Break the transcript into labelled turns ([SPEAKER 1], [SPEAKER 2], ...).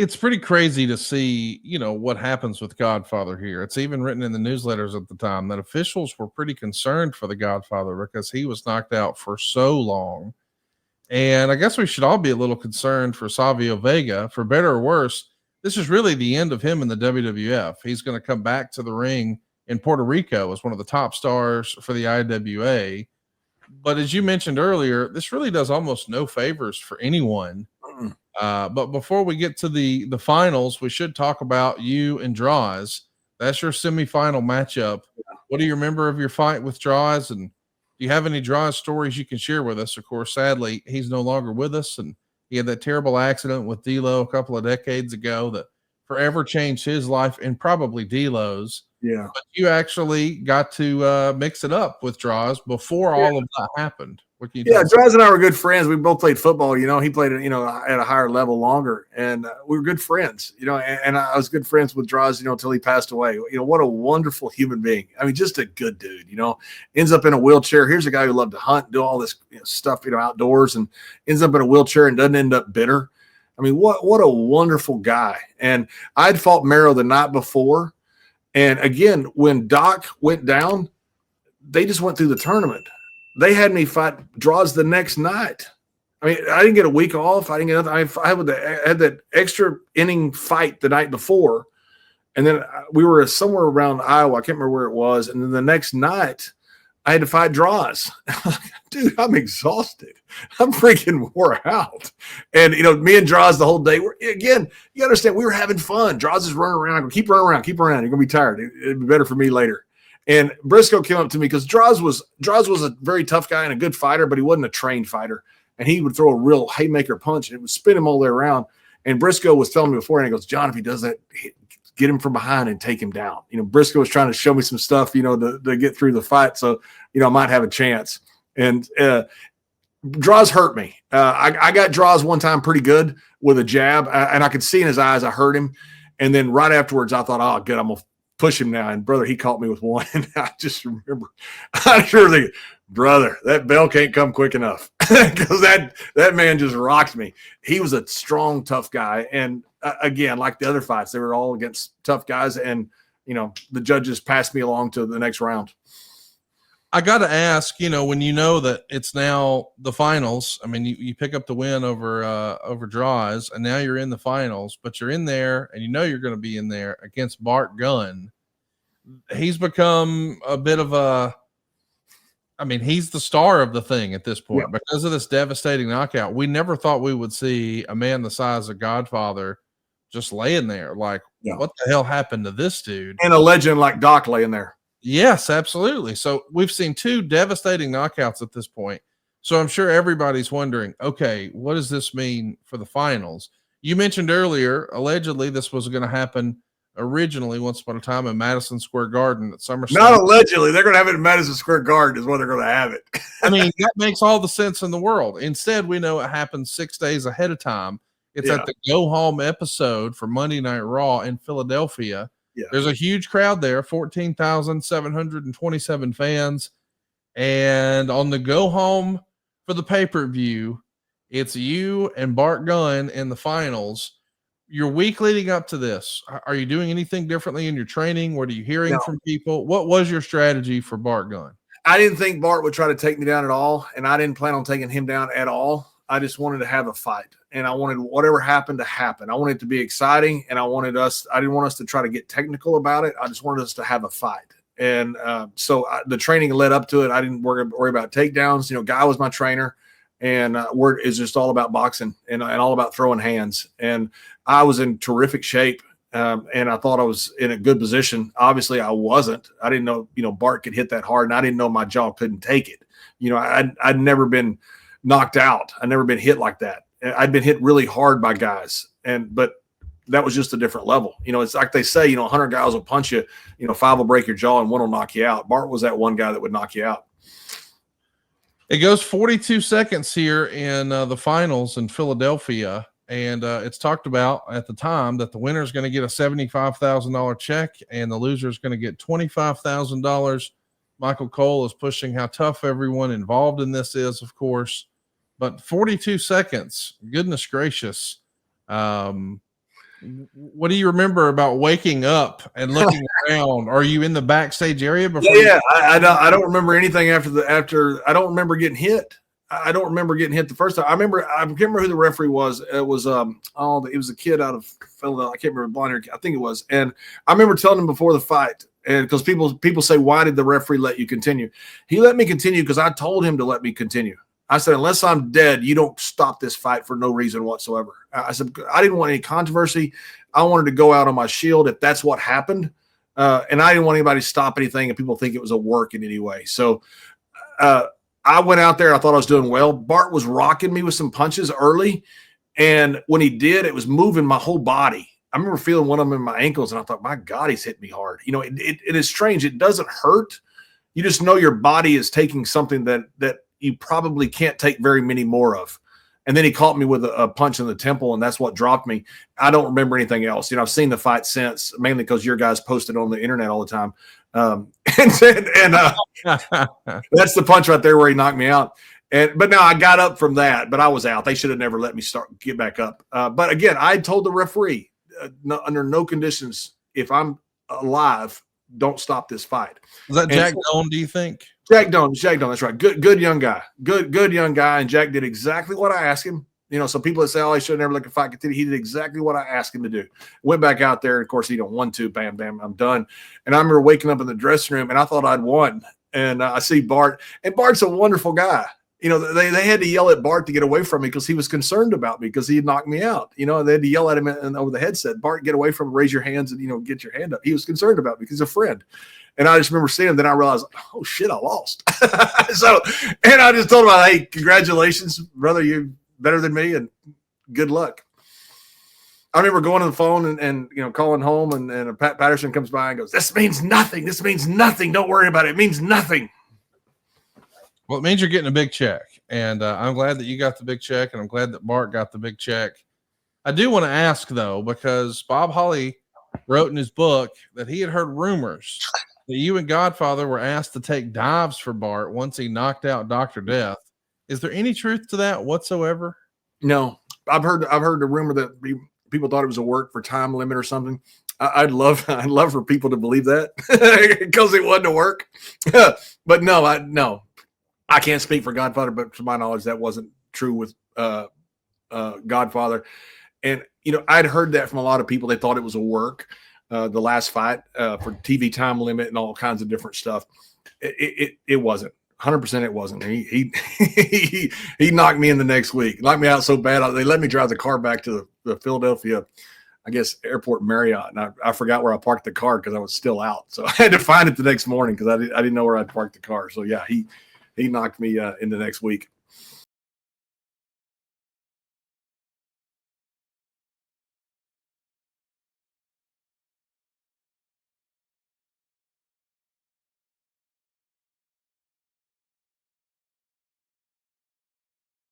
[SPEAKER 1] It's pretty crazy to see, what happens with Godfather here. It's even written in the newsletters at the time that officials were pretty concerned for the Godfather because he was knocked out for so long. And I guess we should all be a little concerned for Savio Vega. For better or worse, this is really the end of him in the WWF. He's going to come back to the ring in Puerto Rico as one of the top stars for the IWA. But as you mentioned earlier, this really does almost no favors for anyone. But before we get to the finals, we should talk about you and Draws. That's your semifinal matchup. What do you remember of your fight with Draws? And do you have any Draws stories you can share with us? Of course, sadly, he's no longer with us, and he had that terrible accident with D'Lo a couple of decades ago that forever changed his life and probably D'Lo's.
[SPEAKER 2] Yeah.
[SPEAKER 1] But you actually got to mix it up with Draws before all of that happened.
[SPEAKER 2] Draws and I were good friends. We both played football. He played, at a higher level longer, and we were good friends. And I was good friends with Draws, until he passed away. What a wonderful human being. I mean, just a good dude. Ends up in a wheelchair. Here's a guy who loved to hunt, do all this stuff, outdoors, and ends up in a wheelchair and doesn't end up bitter. I mean, what a wonderful guy. And I'd fought Mero the night before, and again, when Doc went down, they just went through the tournament. They had me fight Draws the next night. I mean, I didn't get a week off. I didn't get nothing. I had that extra inning fight the night before, and then we were somewhere around Iowa. I can't remember where it was. And then the next night, I had to fight Draws. Dude, I'm exhausted. I'm freaking wore out. And, me and Draws the whole day, again, you understand, we were having fun. Draws is running around. I go, keep running around. You're going to be tired. It'd be better for me later. And Briscoe came up to me because Draws was a very tough guy and a good fighter, but he wasn't a trained fighter. And he would throw a real haymaker punch, and it would spin him all the way around. And Briscoe was telling me before, and he goes, John, if he does that, get him from behind and take him down. Briscoe was trying to show me some stuff, to get through the fight. So, I might have a chance. And Draws hurt me. I got Draws one time pretty good with a jab, and I could see in his eyes I hurt him. And then right afterwards, I thought, oh, good, I'm going to push him now. And brother, he caught me with one. And I just remember, brother, that bell can't come quick enough because that man just rocked me. He was a strong, tough guy. And again, like the other fights, they were all against tough guys. And, the judges passed me along to the next round.
[SPEAKER 1] I got to ask, when you know that it's now the finals, I mean, you pick up the win over Draws, and now you're in the finals, but you're in there and you're going to be in there against Bart Gunn. He's become a bit of he's the star of the thing at this point because of this devastating knockout. We never thought we would see a man the size of Godfather just laying there. Like, what the hell happened to this dude?
[SPEAKER 2] And a legend like Doc laying there.
[SPEAKER 1] Yes, absolutely. So we've seen two devastating knockouts at this point. So I'm sure everybody's wondering, okay, what does this mean for the finals? You mentioned earlier, allegedly this was going to happen originally once upon a time in Madison Square Garden at SummerSlam.
[SPEAKER 2] Not allegedly. They're going to have it in Madison Square Garden is where they're going to have it.
[SPEAKER 1] I mean, that makes all the sense in the world. Instead, we know it happens 6 days ahead of time. It's at the Go Home episode for Monday Night Raw in Philadelphia.
[SPEAKER 2] Yeah.
[SPEAKER 1] There's a huge crowd there, 14,727 fans. And on the Go Home for the pay-per-view, it's you and Bart Gunn in the finals. Your week leading up to this, are you doing anything differently in your training? What are you hearing from people? What was your strategy for Bart Gunn?
[SPEAKER 2] I didn't think Bart would try to take me down at all, and I didn't plan on taking him down at all. I just wanted to have a fight, and I wanted whatever happened to happen. I wanted it to be exciting, and I didn't want us to try to get technical about it. I just wanted us to have a fight. And so the training led up to it. I didn't worry about takedowns. Guy was my trainer, and work is just all about boxing and all about throwing hands. And I was in terrific shape, and I thought I was in a good position. Obviously, I wasn't. I didn't know, Bart could hit that hard, and I didn't know my jaw couldn't take it. I'd never been knocked out. I'd never been hit like that. I'd been hit really hard by guys, but that was just a different level. It's like they say, 100 guys will punch you, 5 will break your jaw and 1 will knock you out. Bart was that one guy that would knock you out.
[SPEAKER 1] It goes 42 seconds here in the finals in Philadelphia. And it's talked about at the time that the winner is going to get a $75,000 check and the loser is going to get $25,000. Michael Cole is pushing how tough everyone involved in this is, of course. But 42 seconds, goodness gracious. What do you remember about waking up and looking around? Are you in the backstage area before?
[SPEAKER 2] Yeah. I don't remember anything after. I don't remember getting hit. I don't remember getting hit the first time. I can't remember who the referee was. It was it was a kid out of Philadelphia. I can't remember, blonde hair. I think it was. And I remember telling him before the fight, and because people say, why did the referee let you continue? He let me continue because I told him to let me continue. I said, unless I'm dead, you don't stop this fight for no reason whatsoever. I said, I didn't want any controversy. I wanted to go out on my shield if that's what happened. And I didn't want anybody to stop anything and people think it was a work in any way. So I went out there. I thought I was doing well. Bart was rocking me with some punches early. And when he did, it was moving my whole body. I remember feeling one of them in my ankles, and I thought, my God, he's hit me hard. You know, it is strange. It doesn't hurt. You just know your body is taking something that you probably can't take very many more of. And then he caught me with a punch in the temple, and that's what dropped me. I don't remember anything else. You know, I've seen the fight since, mainly because your guys posted on the internet all the time. That's the punch right there where he knocked me out. But now I got up from that, but I was out. They should have never let me get back up. But again, I told the referee under no conditions, if I'm alive, don't stop this fight.
[SPEAKER 1] Was that Jack Doan, do you think?
[SPEAKER 2] Jack Doan, that's right. Good young guy. Good young guy. And Jack did exactly what I asked him. You know, some people that say, oh, he should have never let the fight continue. He did exactly what I asked him to do. Went back out there, and of course, he don't want to. Bam, bam, I'm done. And I remember waking up in the dressing room, and I thought I'd won. And I see Bart, and Bart's a wonderful guy. You know, they had to yell at Bart to get away from me because he was concerned about me because he had knocked me out. You know, they had to yell at him over the headset, Bart, get away from him, raise your hands, and, you know, get your hand up. He was concerned about me because he's a friend. And I just remember seeing him. Then I realized, oh, shit, I lost. And I just told him, hey, congratulations, brother. You're better than me, and good luck. I remember going on the phone and you know, calling home, and Pat Patterson comes by and goes, this means nothing. This means nothing. Don't worry about it. It means nothing.
[SPEAKER 1] Well, it means you're getting a big check, and I'm glad that you got the big check, and I'm glad that Bart got the big check. I do want to ask, though, because Bob Holly wrote in his book that he had heard rumors that you and Godfather were asked to take dives for Bart once he knocked out Dr. Death. Is there any truth to that whatsoever?
[SPEAKER 2] No, I've heard the rumor that people thought it was a work for time limit or something. I'd love for people to believe that because it wasn't a work. But no. I can't speak for Godfather, but to my knowledge, that wasn't true with Godfather. And, you know, I'd heard that from a lot of people. They thought it was a work, the last fight for TV time limit and all kinds of different stuff. It wasn't. 100% it wasn't. He knocked me in the next week. Knocked me out so bad, they let me drive the car back to the Philadelphia, I guess, Airport Marriott. And I forgot where I parked the car because I was still out. So I had to find it the next morning because I didn't know where I'd parked the car. So, yeah, he knocked me in the next week.